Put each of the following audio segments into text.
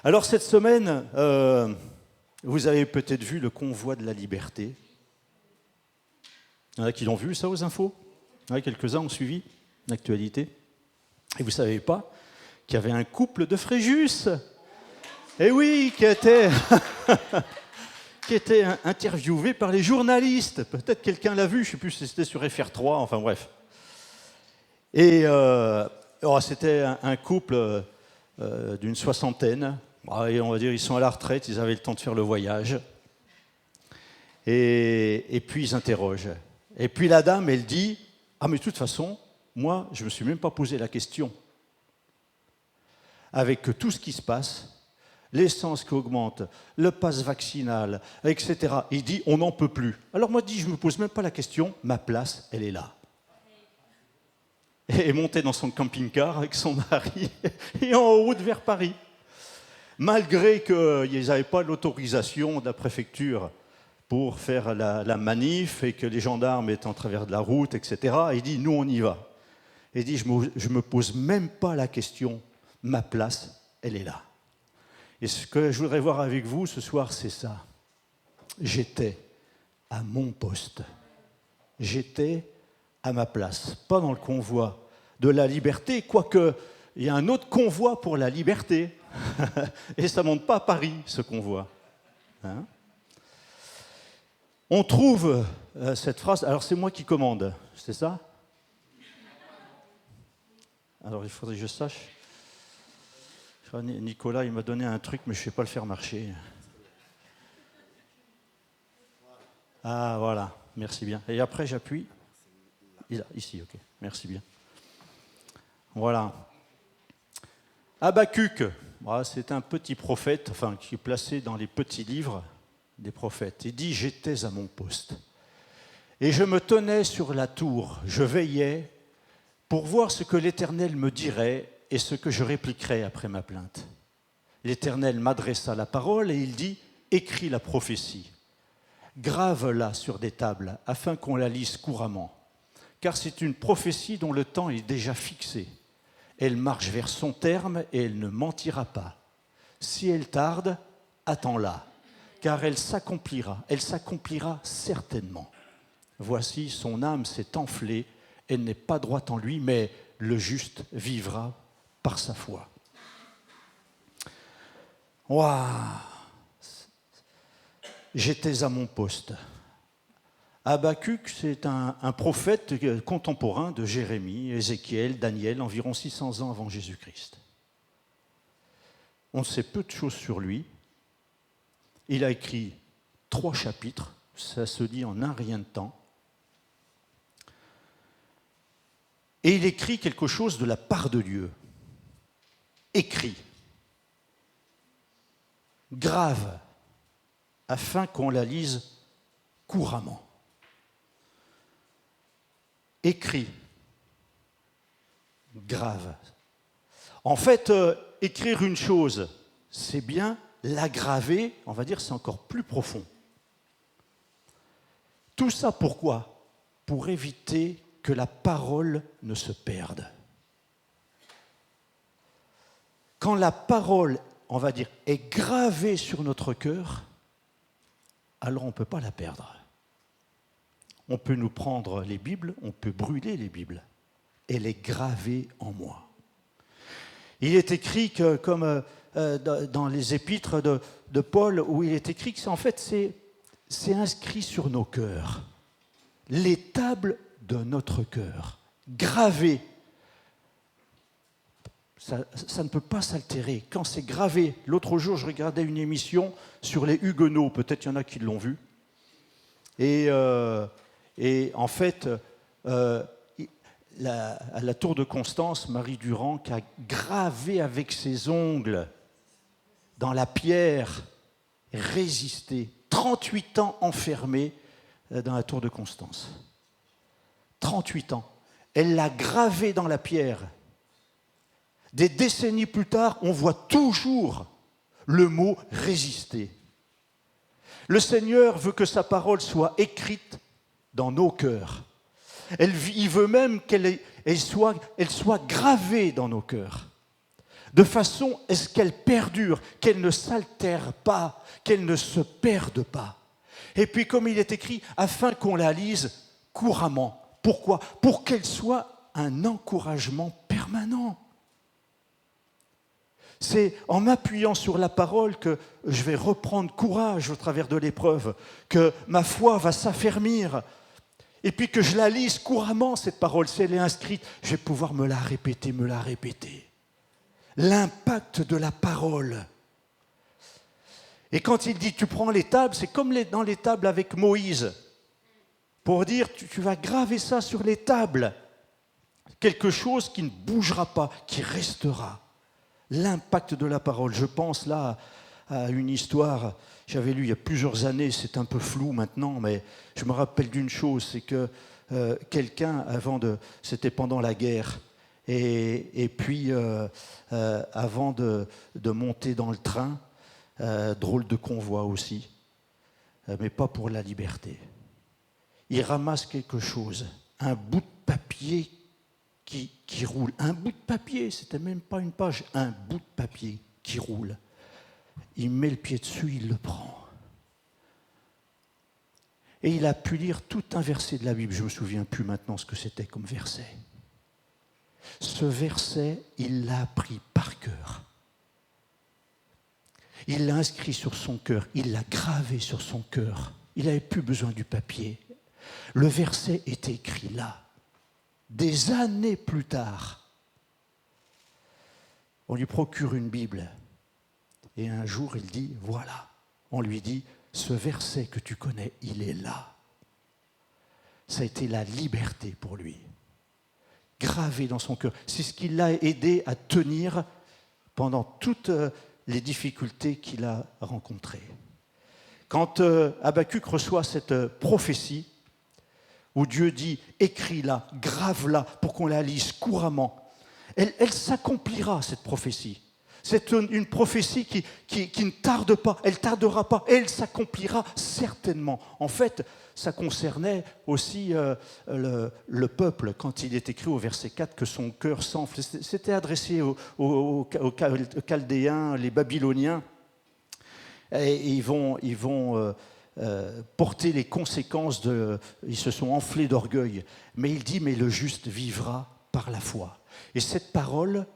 Alors cette semaine, vous avez peut-être vu le convoi de la liberté. Il y en a qui l'ont vu, ça, aux infos? Ouais, quelques-uns ont suivi l'actualité. Et vous ne savez pas qu'il y avait un couple de Fréjus. Eh oui, qui était interviewé par les journalistes. Peut-être quelqu'un l'a vu, je ne sais plus si c'était sur FR3, enfin bref. Et c'était un couple d'une soixantaine. Et on va dire ils sont à la retraite, ils avaient le temps de faire le voyage. Et puis ils interrogent. Et puis la dame, elle dit « Ah mais de toute façon, moi, je ne me suis même pas posé la question. Avec tout ce qui se passe, l'essence qui augmente, le pass vaccinal, etc. » Il dit « On n'en peut plus. » Alors moi, je ne me pose même pas la question, ma place, elle est là. Et montait dans son camping-car avec son mari et en route vers Paris. Malgré qu'ils n'avaient pas l'autorisation de la préfecture pour faire la manif et que les gendarmes étaient en travers de la route, etc. Il dit, nous, on y va. Il dit, je ne me pose même pas la question, ma place, elle est là. Et ce que je voudrais voir avec vous ce soir, c'est ça. J'étais à mon poste. J'étais à ma place, pas dans le convoi de la liberté, quoique il y a un autre convoi pour la liberté. Et ça ne monte pas à Paris, ce convoi. Hein? On trouve cette phrase, alors c'est moi qui commande, c'est ça? Alors il faudrait que je sache. Nicolas, il m'a donné un truc, mais je ne sais pas le faire marcher. Ah, voilà, merci bien. Et après, j'appuie. Ici, ok, merci bien. Voilà. Habacuc, c'est un petit prophète, enfin, qui est placé dans les petits livres des prophètes. Il dit « J'étais à mon poste. Et je me tenais sur la tour, je veillais pour voir ce que l'Éternel me dirait et ce que je répliquerais après ma plainte. L'Éternel m'adressa la parole et il dit « Écris la prophétie. Grave-la sur des tables afin qu'on la lise couramment. Car c'est une prophétie dont le temps est déjà fixé. Elle marche vers son terme et elle ne mentira pas. Si elle tarde, attends-la, car elle s'accomplira certainement. Voici, son âme s'est enflée, elle n'est pas droite en lui, mais le juste vivra par sa foi. » Waouh! J'étais à mon poste. Habacuc, c'est un prophète contemporain de Jérémie, Ézéchiel, Daniel, environ 600 ans avant Jésus-Christ. On sait peu de choses sur lui. Il a écrit 3 chapitres, ça se dit en un rien de temps. Et il écrit quelque chose de la part de Dieu. Écrit. Grave, afin qu'on la lise couramment. Écrit, grave. En fait, écrire une chose, c'est bien, l'aggraver, on va dire, c'est encore plus profond. Tout ça pourquoi? Pour éviter que la parole ne se perde. Quand la parole, on va dire, est gravée sur notre cœur, alors on ne peut pas la perdre. On peut nous prendre les Bibles, on peut brûler les Bibles. Elle est gravée en moi. Il est écrit que, comme dans les épîtres de Paul, où il est écrit que en fait c'est inscrit sur nos cœurs. Les tables de notre cœur, gravées. Ça ne peut pas s'altérer. Quand c'est gravé, l'autre jour je regardais une émission sur les Huguenots, peut-être il y en a qui l'ont vu. Et en fait, à la tour de Constance, Marie Durand, qui a gravé avec ses ongles dans la pierre, résisté, 38 ans enfermée dans la tour de Constance. 38 ans. Elle l'a gravé dans la pierre. Des décennies plus tard, on voit toujours le mot « résister ». Le Seigneur veut que sa parole soit écrite dans nos cœurs. Il veut même qu'elle soit gravée dans nos cœurs. de façon à ce qu'elle perdure, qu'elle ne s'altère pas, qu'elle ne se perde pas. Et puis, comme il est écrit, afin qu'on la lise couramment. Pourquoi? Pour qu'elle soit un encouragement permanent. C'est en m'appuyant sur la parole que je vais reprendre courage au travers de l'épreuve, que ma foi va s'affermir, et puis que je la lise couramment, cette parole, si elle est inscrite, je vais pouvoir me la répéter. L'impact de la parole. Et quand il dit, tu prends les tables, c'est comme dans les tables avec Moïse, pour dire, tu vas graver ça sur les tables, quelque chose qui ne bougera pas, qui restera. L'impact de la parole. Je pense là à une histoire, j'avais lu il y a plusieurs années, c'est un peu flou maintenant, mais je me rappelle d'une chose, c'est que quelqu'un, c'était pendant la guerre, et puis avant de monter dans le train, drôle de convoi aussi, mais pas pour la liberté. Il ramasse quelque chose, un bout de papier qui roule. Un bout de papier, c'était même pas une page, un bout de papier qui roule. Il met le pied dessus, il le prend. Et il a pu lire tout un verset de la Bible, je ne me souviens plus maintenant ce que c'était comme verset. Ce verset, il l'a appris par cœur. Il l'a inscrit sur son cœur, il l'a gravé sur son cœur. Il n'avait plus besoin du papier. Le verset est écrit là. Des années plus tard, on lui procure une Bible. Et un jour, il dit, voilà. On lui dit, ce verset que tu connais, il est là. Ça a été la liberté pour lui. Gravé dans son cœur. C'est ce qui l'a aidé à tenir pendant toutes les difficultés qu'il a rencontrées. Quand Habakkuk reçoit cette prophétie, où Dieu dit, écris-la, grave-la, pour qu'on la lise couramment, elle s'accomplira, cette prophétie. C'est une prophétie qui ne tarde pas, elle ne tardera pas, elle s'accomplira certainement. En fait, ça concernait aussi le peuple, quand il est écrit au verset 4 que son cœur s'enfle. C'était adressé aux Chaldéens, les Babyloniens, et ils vont porter les conséquences ils se sont enflés d'orgueil. Mais il dit, mais le juste vivra par la foi. Et cette parole,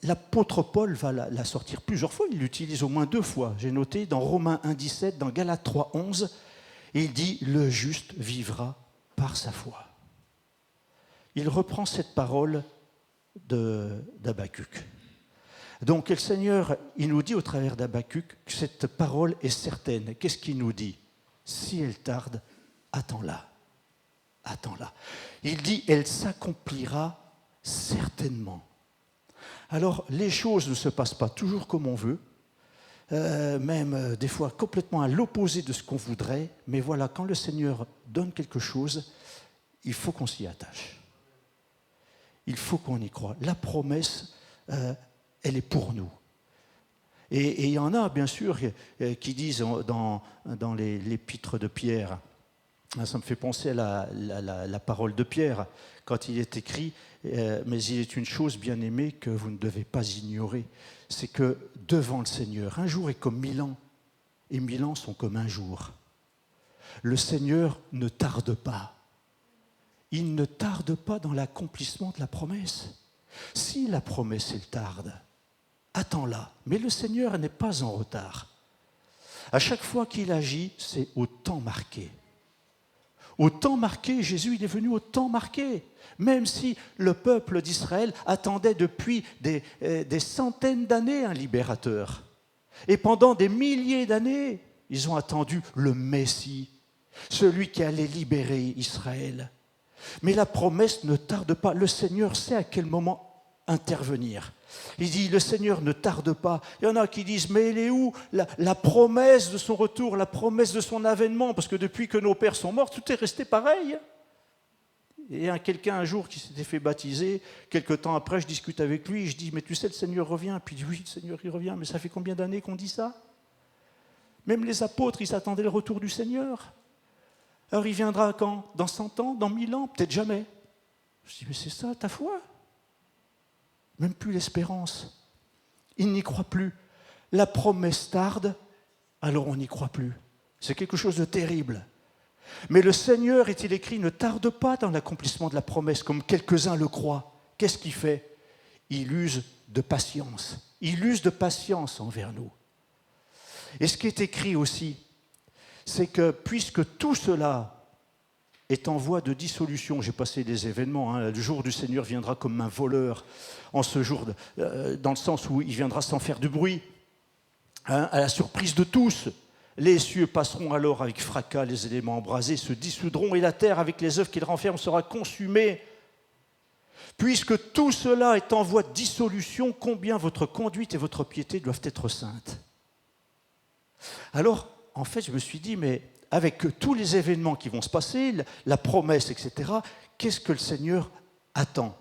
l'apôtre Paul va la sortir plusieurs fois, il l'utilise au moins 2 fois. J'ai noté dans Romains 1,17, dans Galates 3,11, il dit, le juste vivra par sa foi. Il reprend cette parole d'Habakkuk. Donc le Seigneur, il nous dit au travers d'Habakkuk que cette parole est certaine. Qu'est-ce qu'il nous dit? Si elle tarde, attends-la. Attends-la. Il dit, elle s'accomplira certainement. Alors, les choses ne se passent pas toujours comme on veut, même des fois complètement à l'opposé de ce qu'on voudrait, mais voilà, quand le Seigneur donne quelque chose, il faut qu'on s'y attache. Il faut qu'on y croie. La promesse, elle est pour nous. Et il y en a, bien sûr, qui disent dans l'épître de Pierre, ça me fait penser à la parole de Pierre, quand il est écrit « Mais il est une chose, bien-aimée, que vous ne devez pas ignorer, c'est que devant le Seigneur, un jour est comme 1000 ans, et 1000 ans sont comme un jour. Le Seigneur ne tarde pas. Il ne tarde pas dans l'accomplissement de la promesse. Si la promesse, elle tarde, attends-la. Mais le Seigneur n'est pas en retard. À chaque fois qu'il agit, c'est au temps marqué. Au temps marqué, Jésus, il est venu au temps marqué. Même si le peuple d'Israël attendait depuis des centaines d'années un libérateur. Et pendant des milliers d'années, ils ont attendu le Messie, celui qui allait libérer Israël. Mais la promesse ne tarde pas. Le Seigneur sait à quel moment intervenir. Il dit, le Seigneur ne tarde pas. Il y en a qui disent, mais elle est où la promesse de son retour, la promesse de son avènement? Parce que depuis que nos pères sont morts, tout est resté pareil. Et il y a quelqu'un un jour qui s'était fait baptiser, quelque temps après, je discute avec lui, je dis, mais tu sais, le Seigneur revient. Puis il dit, oui, le Seigneur, il revient, mais ça fait combien d'années qu'on dit ça? Même les apôtres, ils attendaient le retour du Seigneur. Alors il viendra quand? Dans 100 ans? Dans 1000 ans? Peut-être jamais. Je dis, mais c'est ça ta foi? même plus l'espérance. Il n'y croit plus. La promesse tarde, alors on n'y croit plus. C'est quelque chose de terrible. Mais le Seigneur, est-il écrit, ne tarde pas dans l'accomplissement de la promesse, comme quelques-uns le croient. Qu'est-ce qu'il fait? Il use de patience. Il use de patience envers nous. Et ce qui est écrit aussi, c'est que puisque tout cela est en voie de dissolution, j'ai passé des événements, le jour du Seigneur viendra comme un voleur, en ce jour, dans le sens où il viendra sans faire de bruit, à la surprise de tous. Les cieux passeront alors avec fracas, les éléments embrasés se dissoudront et la terre avec les œuvres qu'il renferme sera consumée. Puisque tout cela est en voie de dissolution, combien votre conduite et votre piété doivent être saintes. Alors, en fait, je me suis dit, mais avec tous les événements qui vont se passer, la promesse, etc., qu'est-ce que le Seigneur attend?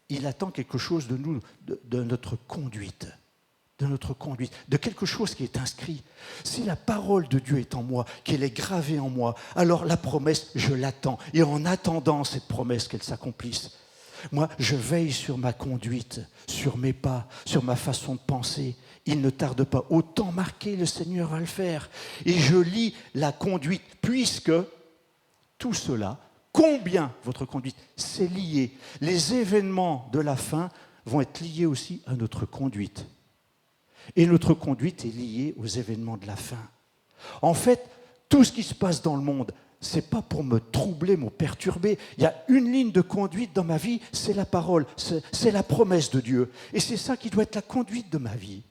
Il attend quelque chose de nous, de notre conduite. De notre conduite, de quelque chose qui est inscrit. Si la parole de Dieu est en moi, qu'elle est gravée en moi, alors la promesse, je l'attends. Et en attendant cette promesse qu'elle s'accomplisse, moi, je veille sur ma conduite, sur mes pas, sur ma façon de penser. Il ne tarde pas. Autant marqué, le Seigneur va le faire. Et je lis la conduite, puisque tout cela, combien votre conduite, c'est lié. Les événements de la fin vont être liés aussi à notre conduite. Et notre conduite est liée aux événements de la fin. En fait, tout ce qui se passe dans le monde, ce n'est pas pour me troubler, me perturber. Il y a une ligne de conduite dans ma vie, c'est la parole, c'est la promesse de Dieu. Et c'est ça qui doit être la conduite de ma vie.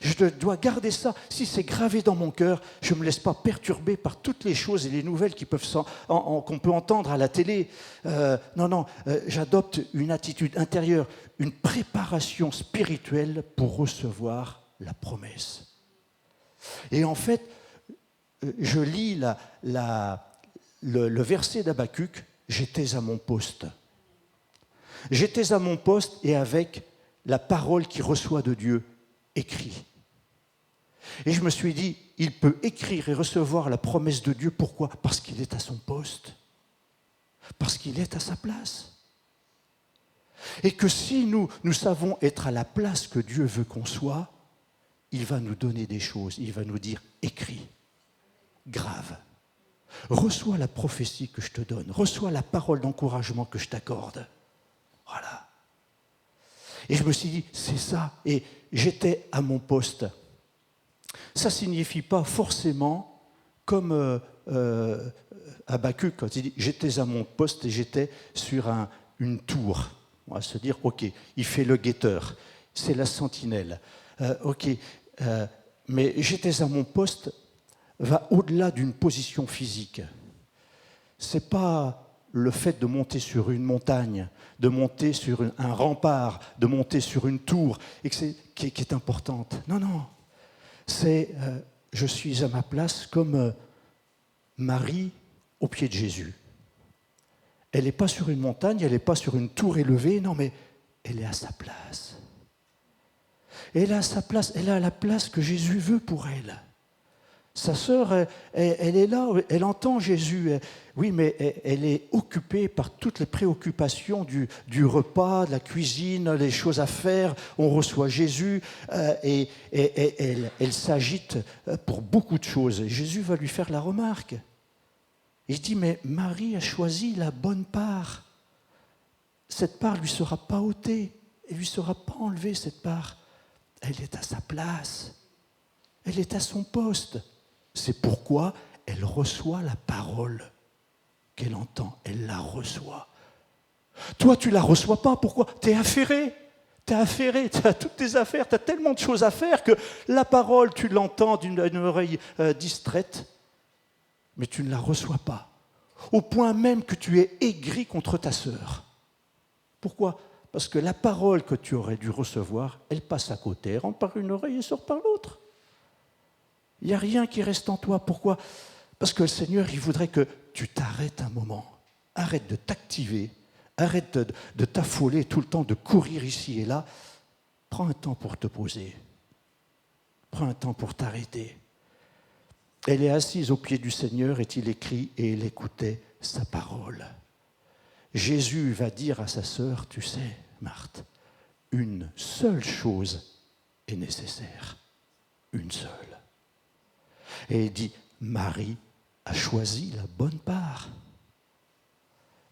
Je dois garder ça. Si c'est gravé dans mon cœur, je ne me laisse pas perturber par toutes les choses et les nouvelles qu'on peut entendre à la télé. J'adopte une attitude intérieure, une préparation spirituelle pour recevoir la promesse. Et en fait, je lis le verset d'Habacuc, « J'étais à mon poste ». J'étais à mon poste et avec la parole qui reçoit de Dieu, écrit. Et je me suis dit, il peut écrire et recevoir la promesse de Dieu. Pourquoi? Parce qu'il est à son poste. Parce qu'il est à sa place. Et que si nous savons être à la place que Dieu veut qu'on soit, il va nous donner des choses. Il va nous dire, écris, grave. Reçois la prophétie que je te donne. Reçois la parole d'encouragement que je t'accorde. Voilà. Et je me suis dit, c'est ça. Et j'étais à mon poste. Ça ne signifie pas forcément, comme Habacuc, quand il dit « j'étais à mon poste et j'étais sur une tour ». On va se dire « ok, il fait le guetteur, c'est la sentinelle. Mais « j'étais à mon poste » va au-delà d'une position physique. Ce n'est pas le fait de monter sur une montagne, de monter sur un rempart, de monter sur une tour, qui est importante. Non. C'est je suis à ma place comme Marie au pied de Jésus. Elle n'est pas sur une montagne, elle n'est pas sur une tour élevée, non, mais elle est à sa place. Elle est à sa place, elle est à la place que Jésus veut pour elle. Sa sœur, elle est là, elle entend Jésus. Oui, mais elle est occupée par toutes les préoccupations du repas, de la cuisine, les choses à faire. On reçoit Jésus et elle s'agite pour beaucoup de choses. Et Jésus va lui faire la remarque. Il dit, mais Marie a choisi la bonne part. Cette part ne lui sera pas ôtée. Elle ne lui sera pas enlevée, cette part. Elle est à sa place. Elle est à son poste. C'est pourquoi elle reçoit la parole qu'elle entend. Elle la reçoit. Toi, tu ne la reçois pas. Pourquoi? Tu es affairé. Tu as toutes tes affaires. Tu as tellement de choses à faire que la parole, tu l'entends d'une oreille distraite, mais tu ne la reçois pas. Au point même que tu es aigri contre ta sœur. Pourquoi? Parce que la parole que tu aurais dû recevoir, elle passe à côté, elle rentre par une oreille et sort par l'autre. Il n'y a rien qui reste en toi. Pourquoi? Parce que le Seigneur, il voudrait que tu t'arrêtes un moment. Arrête de t'activer. Arrête de t'affoler tout le temps, de courir ici et là. Prends un temps pour te poser. Prends un temps pour t'arrêter. Elle est assise au pied du Seigneur, est-il écrit, et elle écoutait sa parole. Jésus va dire à sa sœur, tu sais, Marthe, une seule chose est nécessaire. Une seule. Et il dit, Marie a choisi la bonne part.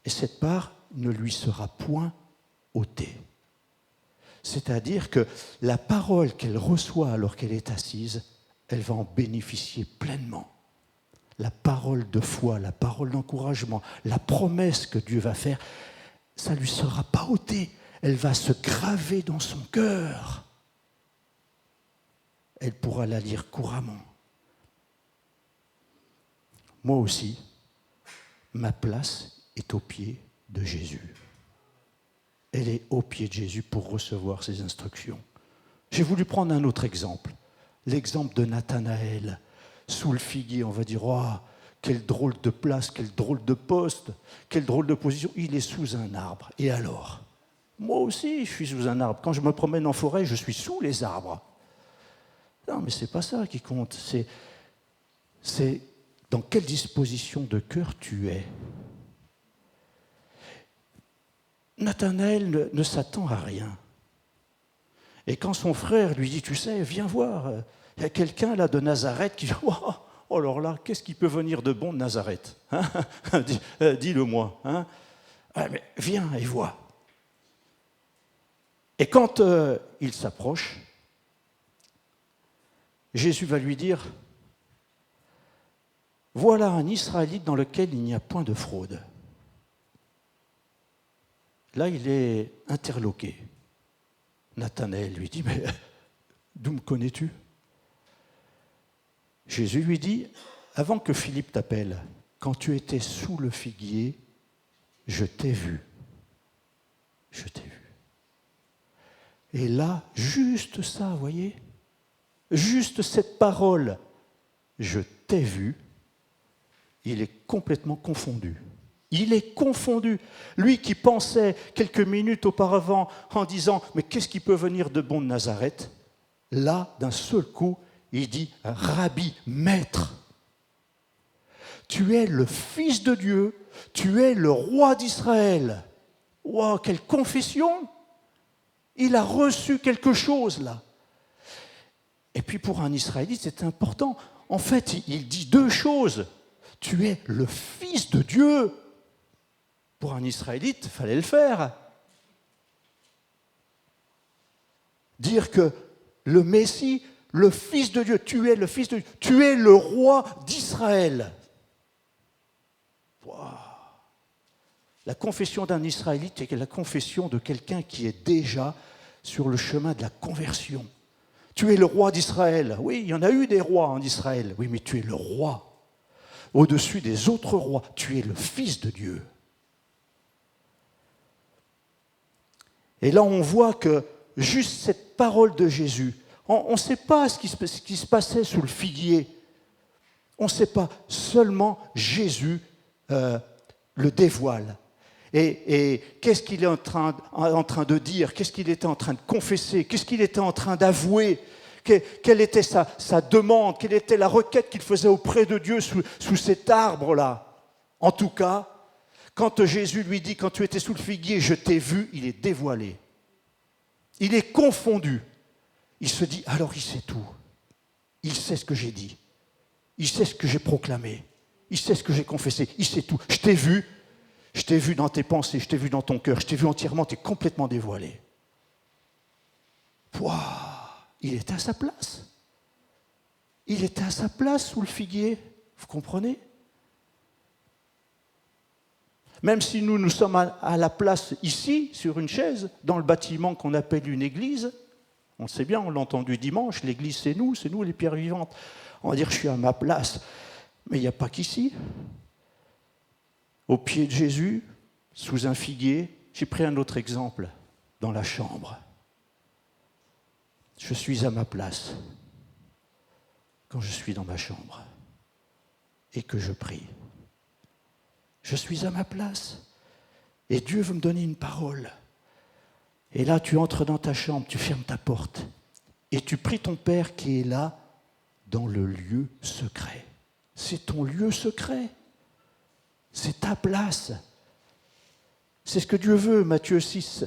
Et cette part ne lui sera point ôtée. C'est-à-dire que la parole qu'elle reçoit alors qu'elle est assise, elle va en bénéficier pleinement. La parole de foi, la parole d'encouragement, la promesse que Dieu va faire, ça ne lui sera pas ôté. Elle va se graver dans son cœur. Elle pourra la lire couramment. Moi aussi, ma place est aux pieds de Jésus. Elle est aux pieds de Jésus pour recevoir ses instructions. J'ai voulu prendre un autre exemple. L'exemple de Nathanaël. Sous le figuier, on va dire, oh, quelle drôle de place, quel drôle de poste, quelle drôle de position. Il est sous un arbre. Et alors ? Moi aussi, je suis sous un arbre. Quand je me promène en forêt, je suis sous les arbres. Non, mais ce n'est pas ça qui compte. C'est dans quelle disposition de cœur tu es. Nathanaël ne s'attend à rien. Et quand son frère lui dit, tu sais, viens voir, il y a quelqu'un là de Nazareth qui dit, oh alors là, qu'est-ce qui peut venir de bon de Nazareth, hein? Dis-le-moi. Hein? Ah, mais viens et vois. Et quand il s'approche, Jésus va lui dire, voilà un Israélite dans lequel il n'y a point de fraude. Là, il est interloqué. Nathanaël lui dit, mais d'où me connais-tu ? Jésus lui dit, avant que Philippe t'appelle, quand tu étais sous le figuier, je t'ai vu. Je t'ai vu. Et là, juste ça, vous voyez ? Juste cette parole, je t'ai vu, il est complètement confondu. Il est confondu. Lui qui pensait quelques minutes auparavant en disant « Mais qu'est-ce qui peut venir de bon de Nazareth ?» Là, d'un seul coup, il dit « Rabbi, maître, tu es le Fils de Dieu, tu es le roi d'Israël. » Wow, quelle confession! Il a reçu quelque chose là. Et puis pour un Israélite, c'est important. En fait, il dit deux choses. Tu es le Fils de Dieu. Pour un Israélite, il fallait le faire. Dire que le Messie, le Fils de Dieu, tu es le Fils de Dieu, tu es le roi d'Israël. Wow. La confession d'un Israélite est la confession de quelqu'un qui est déjà sur le chemin de la conversion. Tu es le roi d'Israël. Oui, il y en a eu des rois en Israël. Oui, mais tu es le roi. Au-dessus des autres rois, tu es le Fils de Dieu. Et là, on voit que juste cette parole de Jésus, on ne sait pas ce qui se passait sous le figuier. On ne sait pas. Seulement Jésus le dévoile. Et qu'est-ce qu'il est en train de dire? Qu'est-ce qu'il était en train de confesser? Qu'est-ce qu'il était en train d'avouer? Quelle était sa demande? Quelle était la requête qu'il faisait auprès de Dieu sous cet arbre-là? En tout cas, quand Jésus lui dit, quand tu étais sous le figuier, je t'ai vu, il est dévoilé. Il est confondu. Il se dit, alors il sait tout. Il sait ce que j'ai dit. Il sait ce que j'ai proclamé. Il sait ce que j'ai confessé. Il sait tout. Je t'ai vu dans tes pensées, je t'ai vu dans ton cœur, je t'ai vu entièrement, tu es complètement dévoilé. Waouh, il était à sa place. Il était à sa place sous le figuier. Vous comprenez ? Même si nous sommes à la place ici, sur une chaise, dans le bâtiment qu'on appelle une église, on le sait bien, on l'a entendu dimanche, l'église c'est nous les pierres vivantes. On va dire je suis à ma place, mais il n'y a pas qu'ici. Au pied de Jésus, sous un figuier, j'ai pris un autre exemple, dans la chambre. Je suis à ma place quand je suis dans ma chambre et que je prie. Je suis à ma place et Dieu veut me donner une parole. Et là, tu entres dans ta chambre, tu fermes ta porte et tu pries ton Père qui est là dans le lieu secret. C'est ton lieu secret. C'est ta place. C'est ce que Dieu veut, Matthieu 6,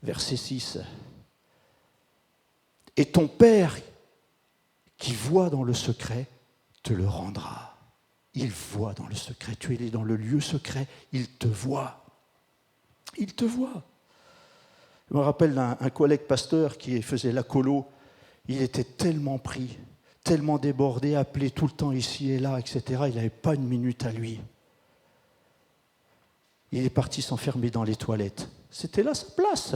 verset 6. Et ton Père qui voit dans le secret te le rendra. Il voit dans le secret. Tu es dans le lieu secret, il te voit. Il te voit. Je me rappelle d'un collègue pasteur qui faisait la colo. Il était tellement pris, tellement débordé, appelé tout le temps ici et là, etc. Il n'avait pas une minute à lui. Il est parti s'enfermer dans les toilettes. C'était là sa place.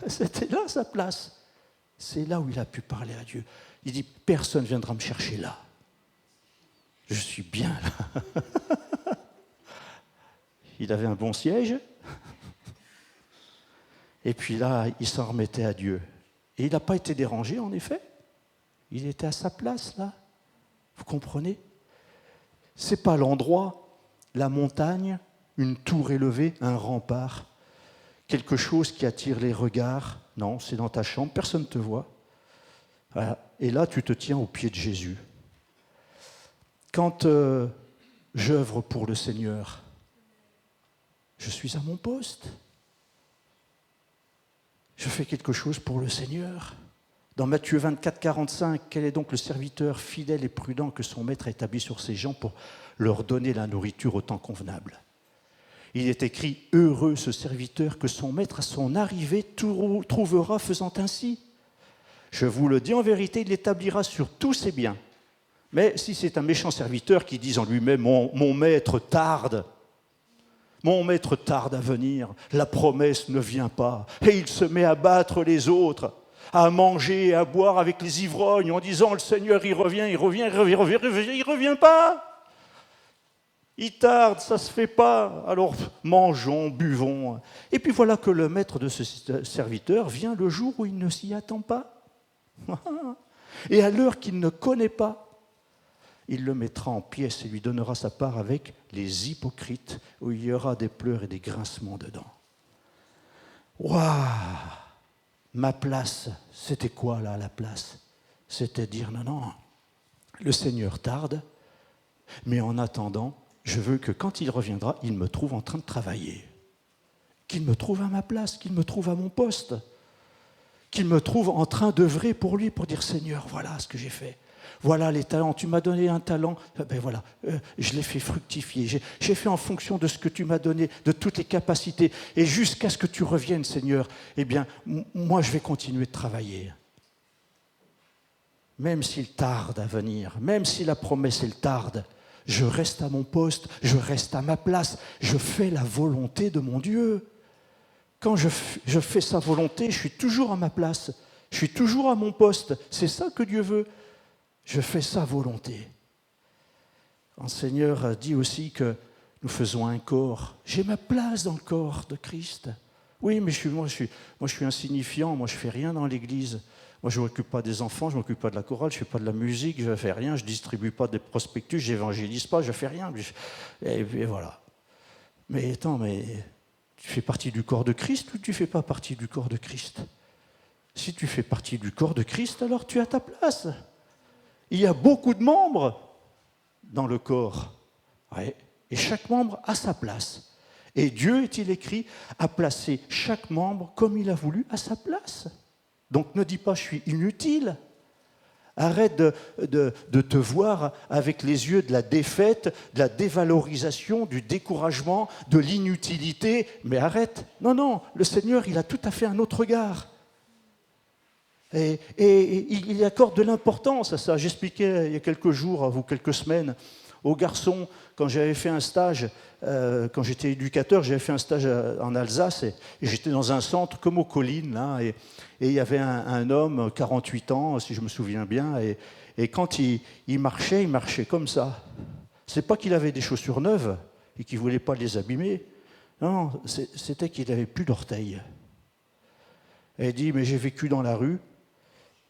C'était là sa place. C'est là où il a pu parler à Dieu. Il dit, personne ne viendra me chercher là. Je suis bien là. Il avait un bon siège. Et puis là, il s'en remettait à Dieu. Et il n'a pas été dérangé, en effet. Il était à sa place, là. Vous comprenez? Ce n'est pas l'endroit, la montagne, une tour élevée, un rempart, quelque chose qui attire les regards. Non, c'est dans ta chambre, personne ne te voit. Voilà. Et là, tu te tiens au pied de Jésus. Quand j'œuvre pour le Seigneur, je suis à mon poste. Je fais quelque chose pour le Seigneur. Dans Matthieu 24, 45, quel est donc le serviteur fidèle et prudent que son maître a établi sur ses gens pour leur donner la nourriture au temps convenable? Il est écrit, heureux ce serviteur que son maître à son arrivée trouvera faisant ainsi. Je vous le dis en vérité, il l'établira sur tous ses biens. Mais si c'est un méchant serviteur qui dit en lui-même, mon maître tarde à venir, la promesse ne vient pas, et il se met à battre les autres, à manger et à boire avec les ivrognes en disant, le Seigneur, il revient pas. Il tarde, ça ne se fait pas, alors mangeons, buvons. Et puis voilà que le maître de ce serviteur vient le jour où il ne s'y attend pas. Et à l'heure qu'il ne connaît pas, il le mettra en pièces et lui donnera sa part avec les hypocrites, où il y aura des pleurs et des grincements dedans. Waouh! Ma place, c'était quoi là, la place? C'était dire, non, le Seigneur tarde, mais en attendant, je veux que quand il reviendra, il me trouve en train de travailler. Qu'il me trouve à ma place, qu'il me trouve à mon poste, qu'il me trouve en train d'œuvrer pour lui, pour dire, Seigneur, voilà ce que j'ai fait. Voilà les talents, tu m'as donné un talent, ben voilà, je l'ai fait fructifier, j'ai fait en fonction de ce que tu m'as donné, de toutes les capacités, et jusqu'à ce que tu reviennes, Seigneur, eh bien, moi je vais continuer de travailler. Même s'il tarde à venir, même si la promesse elle tarde, je reste à mon poste, je reste à ma place, je fais la volonté de mon Dieu. Quand je fais sa volonté, je suis toujours à ma place, je suis toujours à mon poste, c'est ça que Dieu veut. Je fais sa volonté. Le Seigneur dit aussi que nous faisons un corps. J'ai ma place dans le corps de Christ. Oui, mais moi je suis insignifiant, moi je ne fais rien dans l'église. Moi je ne m'occupe pas des enfants, je ne m'occupe pas de la chorale, je ne fais pas de la musique, je ne fais rien, je ne distribue pas des prospectus, je n'évangélise pas, je ne fais rien. Et voilà. Mais attends, tu fais partie du corps de Christ ou tu ne fais pas partie du corps de Christ? Si tu fais partie du corps de Christ, alors tu as ta place. Il y a beaucoup de membres dans le corps. Ouais. Et chaque membre a sa place. Et Dieu, est-il écrit, a placé chaque membre comme il a voulu à sa place. Donc ne dis pas je suis inutile. Arrête de te voir avec les yeux de la défaite, de la dévalorisation, du découragement, de l'inutilité. Mais arrête. Non, le Seigneur, il a tout à fait un autre regard. Et il accorde de l'importance à ça. J'expliquais il y a quelques jours, ou quelques semaines, aux garçons, quand j'avais fait un stage, quand j'étais éducateur, j'avais fait un stage en Alsace, et j'étais dans un centre comme aux collines, là, et il y avait un homme, 48 ans, si je me souviens bien, et quand il marchait comme ça. C'est pas qu'il avait des chaussures neuves et qu'il ne voulait pas les abîmer, non, c'était qu'il n'avait plus d'orteils. Et il dit, mais j'ai vécu dans la rue,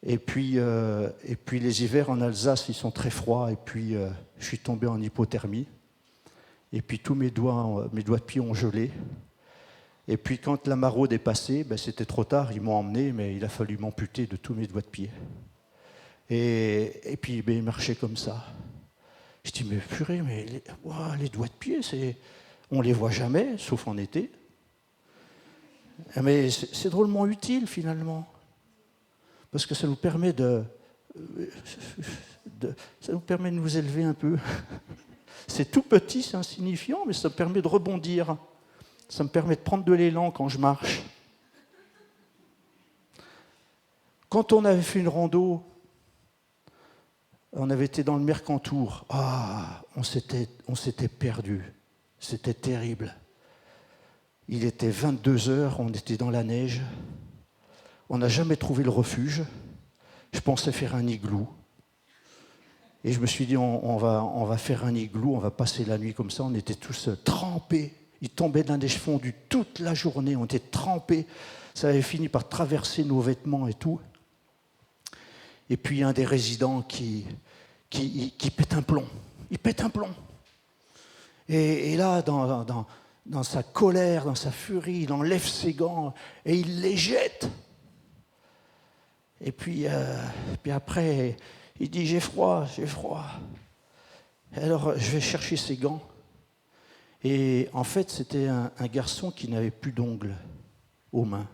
et puis les hivers en Alsace, ils sont très froids, et puis je suis tombé en hypothermie, et puis tous mes doigts de pied ont gelé, et puis quand la maraude est passée, c'était trop tard, ils m'ont emmené, mais il a fallu m'amputer de tous mes doigts de pied. Et puis il marchait comme ça. Je dis, mais purée, mais les doigts de pied, on ne les voit jamais, sauf en été. Mais c'est drôlement utile finalement, parce que ça nous permet ça nous permet de nous élever un peu. C'est tout petit, c'est insignifiant, mais ça me permet de rebondir. Ça me permet de prendre de l'élan quand je marche. Quand on avait fait une rando, on avait été dans le Mercantour. On s'était perdu. C'était terrible. Il était 22 heures, on était dans la neige. On n'a jamais trouvé le refuge. Je pensais faire un igloo. Et je me suis dit, on va faire un igloo, on va passer la nuit comme ça. On était tous trempés. Il tombait de la neige fondue toute la journée. On était trempés. Ça avait fini par traverser nos vêtements et tout. Et puis, un des résidents qui pète un plomb. Il pète un plomb. Et là, dans sa colère, dans sa furie, il enlève ses gants et il les jette. Et puis après, il dit « j'ai froid. » Alors, je vais chercher ses gants. Et en fait, c'était un garçon qui n'avait plus d'ongles aux mains.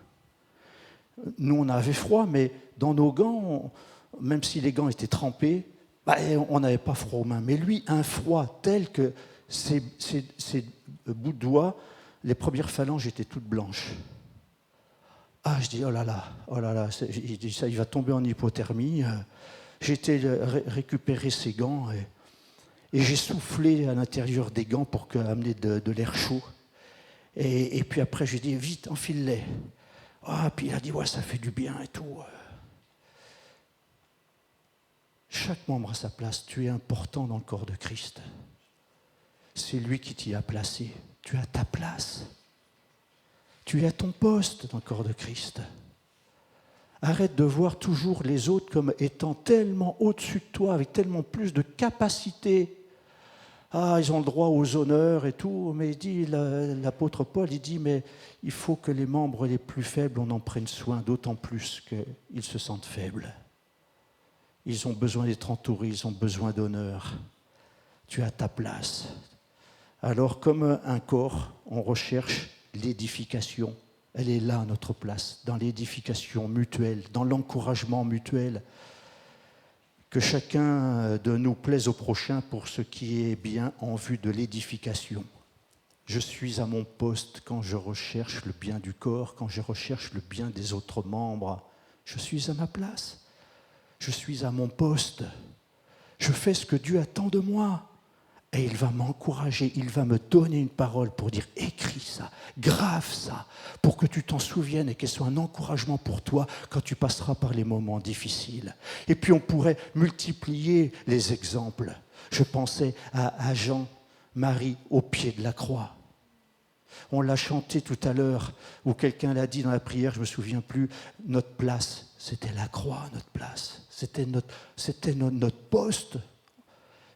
Nous, on avait froid, mais dans nos gants, même si les gants étaient trempés, on n'avait pas froid aux mains. Mais lui, un froid tel que ses bouts de doigts, les premières phalanges étaient toutes blanches. Je dis, oh là là, il dit ça, il va tomber en hypothermie. J'ai été récupérer ses gants et j'ai soufflé à l'intérieur des gants pour amener de l'air chaud. Et puis après, je lui ai dit, vite, enfile-les. Puis il a dit, ouais, ça fait du bien et tout. Chaque membre à sa place, tu es important dans le corps de Christ. C'est lui qui t'y a placé. Tu as ta place. Tu es à ton poste dans le corps de Christ. Arrête de voir toujours les autres comme étant tellement au-dessus de toi, avec tellement plus de capacité. Ils ont le droit aux honneurs et tout, mais il dit, l'apôtre Paul, il dit, mais il faut que les membres les plus faibles, on en prenne soin, d'autant plus qu'ils se sentent faibles. Ils ont besoin d'être entourés, ils ont besoin d'honneur. Tu as ta place. Alors, comme un corps, on recherche l'édification. Elle est là, notre place, dans l'édification mutuelle, dans l'encouragement mutuel. Que chacun de nous plaise au prochain pour ce qui est bien en vue de l'édification. Je suis à mon poste quand je recherche le bien du corps, quand je recherche le bien des autres membres. Je suis à ma place. Je suis à mon poste. Je fais ce que Dieu attend de moi. Et il va m'encourager, il va me donner une parole pour dire « écris ça, grave ça » pour que tu t'en souviennes et qu'elle soit un encouragement pour toi quand tu passeras par les moments difficiles. Et puis on pourrait multiplier les exemples. Je pensais à Jean-Marie au pied de la croix. On l'a chanté tout à l'heure, ou quelqu'un l'a dit dans la prière, je ne me souviens plus, notre place, c'était la croix, notre place. C'était notre poste.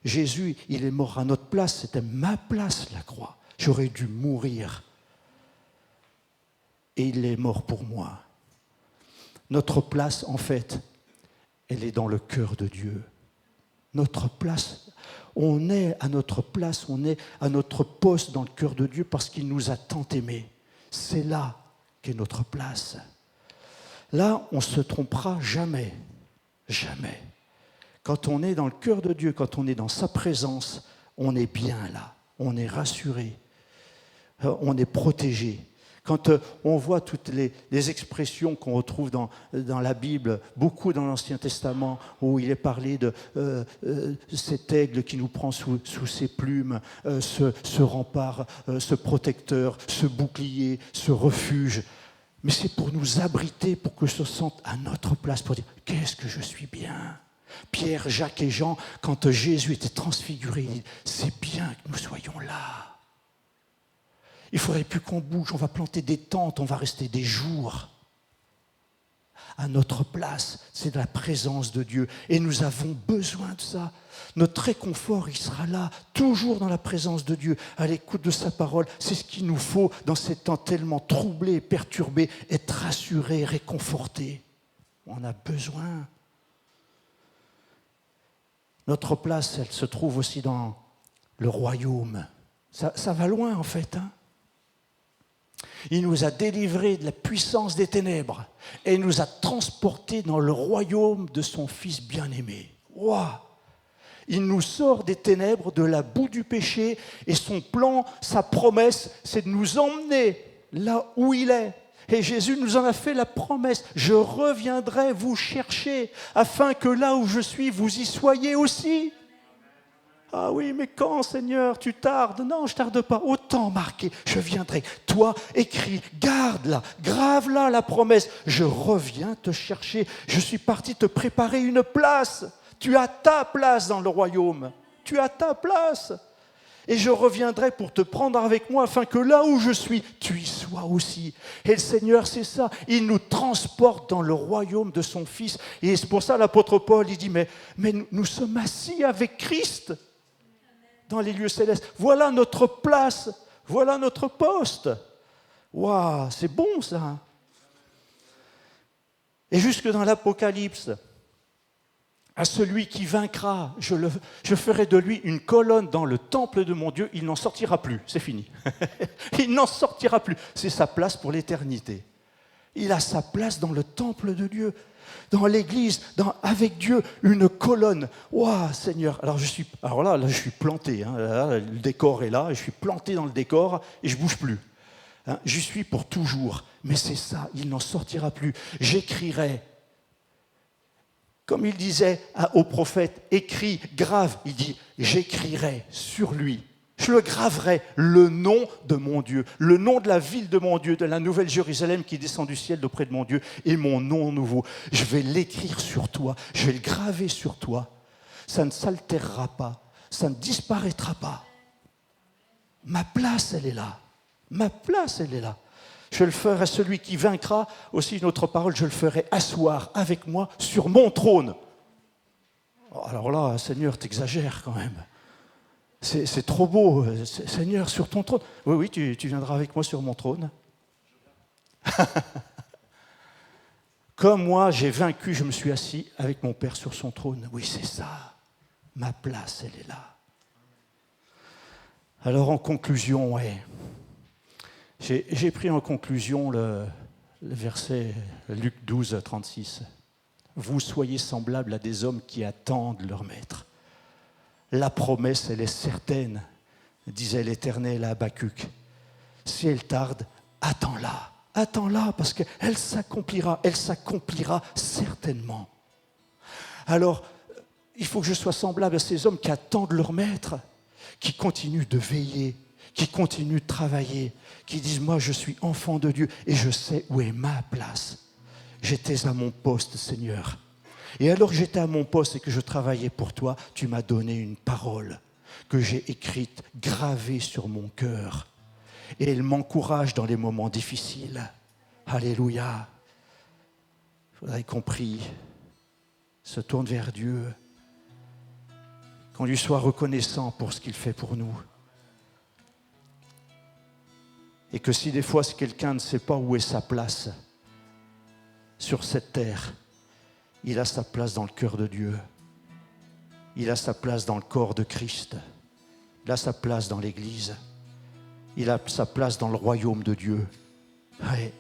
Jésus, il est mort à notre place, c'était ma place, la croix. J'aurais dû mourir. Et il est mort pour moi. Notre place, en fait, elle est dans le cœur de Dieu. Notre place, on est à notre place, on est à notre poste dans le cœur de Dieu parce qu'il nous a tant aimés. C'est là qu'est notre place. Là, on ne se trompera jamais. Jamais. Quand on est dans le cœur de Dieu, quand on est dans sa présence, on est bien là, on est rassuré, on est protégé. Quand on voit toutes les expressions qu'on retrouve dans la Bible, beaucoup dans l'Ancien Testament, où il est parlé de cet aigle qui nous prend sous ses plumes, ce rempart, ce protecteur, ce bouclier, ce refuge. Mais c'est pour nous abriter, pour que se sente à notre place, pour dire « qu'est-ce que je suis bien ?» Pierre, Jacques et Jean, quand Jésus était transfiguré, ils disent « c'est bien que nous soyons là. Il ne faudrait plus qu'on bouge, on va planter des tentes, on va rester des jours. » À notre place, c'est de la présence de Dieu. Et nous avons besoin de ça. Notre réconfort, il sera là, toujours dans la présence de Dieu, à l'écoute de sa parole. C'est ce qu'il nous faut dans ces temps tellement troublés et perturbés, être rassurés, réconfortés. On a besoin. Notre place, elle se trouve aussi dans le royaume. Ça va loin, en fait. Il nous a délivrés de la puissance des ténèbres et nous a transportés dans le royaume de son Fils bien-aimé. Waouh! Il nous sort des ténèbres, de la boue du péché, et son plan, sa promesse, c'est de nous emmener là où il est. Et Jésus nous en a fait la promesse. Je reviendrai vous chercher, afin que là où je suis, vous y soyez aussi. Ah oui, mais quand, Seigneur, tu tardes? Non, je ne tarde pas. Autant marqué, je viendrai. Toi, écris, garde-la, grave-la la promesse. Je reviens te chercher. Je suis parti te préparer une place. Tu as ta place dans le royaume. Tu as ta place. Et je reviendrai pour te prendre avec moi, afin que là où je suis, tu y sois aussi. Et le Seigneur, c'est ça. Il nous transporte dans le royaume de son Fils. Et c'est pour ça l'apôtre Paul, il dit, mais nous sommes assis avec Christ dans les lieux célestes. Voilà notre place. Voilà notre poste. Waouh, c'est bon ça. Et jusque dans l'Apocalypse, à celui qui vaincra, je ferai de lui une colonne dans le temple de mon Dieu, il n'en sortira plus, c'est fini. Il n'en sortira plus, c'est sa place pour l'éternité. Il a sa place dans le temple de Dieu, dans l'église, avec Dieu, une colonne. Waouh, Seigneur, alors je suis planté, hein, là, le décor est là, je suis planté dans le décor et je ne bouge plus. Hein, j'y suis pour toujours, mais c'est ça, il n'en sortira plus. J'écrirai. Comme il disait au prophète, écris, grave, il dit, j'écrirai sur lui, je le graverai, le nom de mon Dieu, le nom de la ville de mon Dieu, de la nouvelle Jérusalem qui descend du ciel d'auprès de mon Dieu, et mon nom nouveau. Je vais l'écrire sur toi, je vais le graver sur toi. Ça ne s'altérera pas, ça ne disparaîtra pas. Ma place, elle est là. Ma place, elle est là. Je le ferai à celui qui vaincra, aussi une autre parole, je le ferai asseoir avec moi sur mon trône. Alors là, Seigneur, t'exagères quand même. C'est trop beau, Seigneur, sur ton trône. Oui, tu viendras avec moi sur mon trône. Comme moi, j'ai vaincu, je me suis assis avec mon Père sur son trône. Oui, c'est ça. Ma place, elle est là. Alors en conclusion, j'ai pris en conclusion le verset Luc 12, 36. Vous soyez semblables à des hommes qui attendent leur maître. La promesse, elle est certaine, disait l'Éternel à Habacuc. Si elle tarde, attends-la. Attends-la, parce qu'elle s'accomplira certainement. Alors, il faut que je sois semblable à ces hommes qui attendent leur maître, qui continuent de veiller, qui continuent de travailler, qui disent, moi je suis enfant de Dieu et je sais où est ma place. J'étais à mon poste, Seigneur. Et alors que j'étais à mon poste et que je travaillais pour toi, tu m'as donné une parole que j'ai écrite, gravée sur mon cœur. Et elle m'encourage dans les moments difficiles. Alléluia. Il faudrait qu'on prie, se tourne vers Dieu, qu'on lui soit reconnaissant pour ce qu'il fait pour nous. Et que si des fois quelqu'un ne sait pas où est sa place sur cette terre, il a sa place dans le cœur de Dieu. Il a sa place dans le corps de Christ. Il a sa place dans l'Église. Il a sa place dans le royaume de Dieu. Ouais.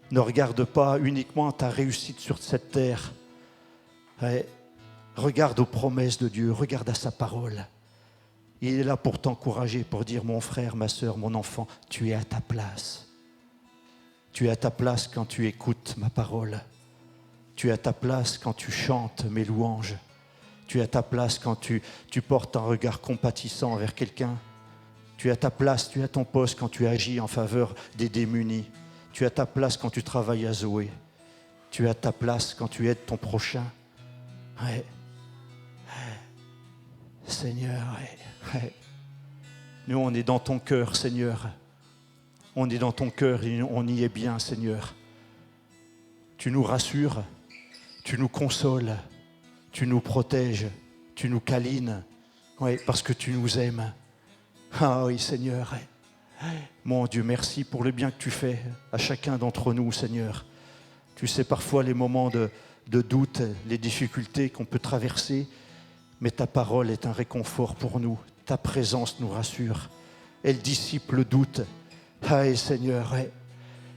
Ne regarde pas uniquement ta réussite sur cette terre. Ouais. Regarde aux promesses de Dieu, regarde à sa parole. Il est là pour t'encourager, pour dire, mon frère, ma sœur, mon enfant, tu es à ta place. Tu es à ta place quand tu écoutes ma parole. Tu es à ta place quand tu chantes mes louanges. Tu es à ta place quand tu portes un regard compatissant vers quelqu'un. Tu es à ta place, tu es à ton poste quand tu agis en faveur des démunis. Tu es à ta place quand tu travailles à Zoé. Tu es à ta place quand tu aides ton prochain. Ouais. Seigneur, ouais. Nous, on est dans ton cœur, Seigneur. On est dans ton cœur et on y est bien, Seigneur. Tu nous rassures, tu nous consoles, tu nous protèges, tu nous câlines, ouais, parce que tu nous aimes. Ah oui, Seigneur. Mon Dieu, merci pour le bien que tu fais à chacun d'entre nous, Seigneur. Tu sais parfois les moments de doute, les difficultés qu'on peut traverser, mais ta parole est un réconfort pour nous. Ta présence nous rassure. Elle dissipe le doute. Ah, Seigneur,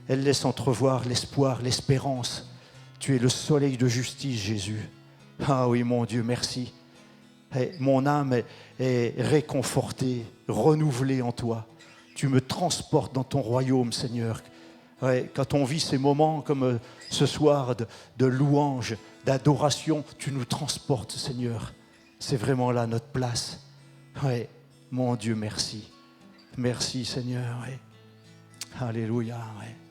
Elle laisse entrevoir l'espoir, l'espérance. Tu es le soleil de justice, Jésus. Ah oui, mon Dieu, merci. Et mon âme est réconfortée, renouvelée en toi. Tu me transportes dans ton royaume, Seigneur. Ouais, quand on vit ces moments comme ce soir de louange, d'adoration, tu nous transportes, Seigneur. C'est vraiment là notre place. Ouais, mon Dieu, merci. Merci, Seigneur. Ouais. Alléluia. Ouais.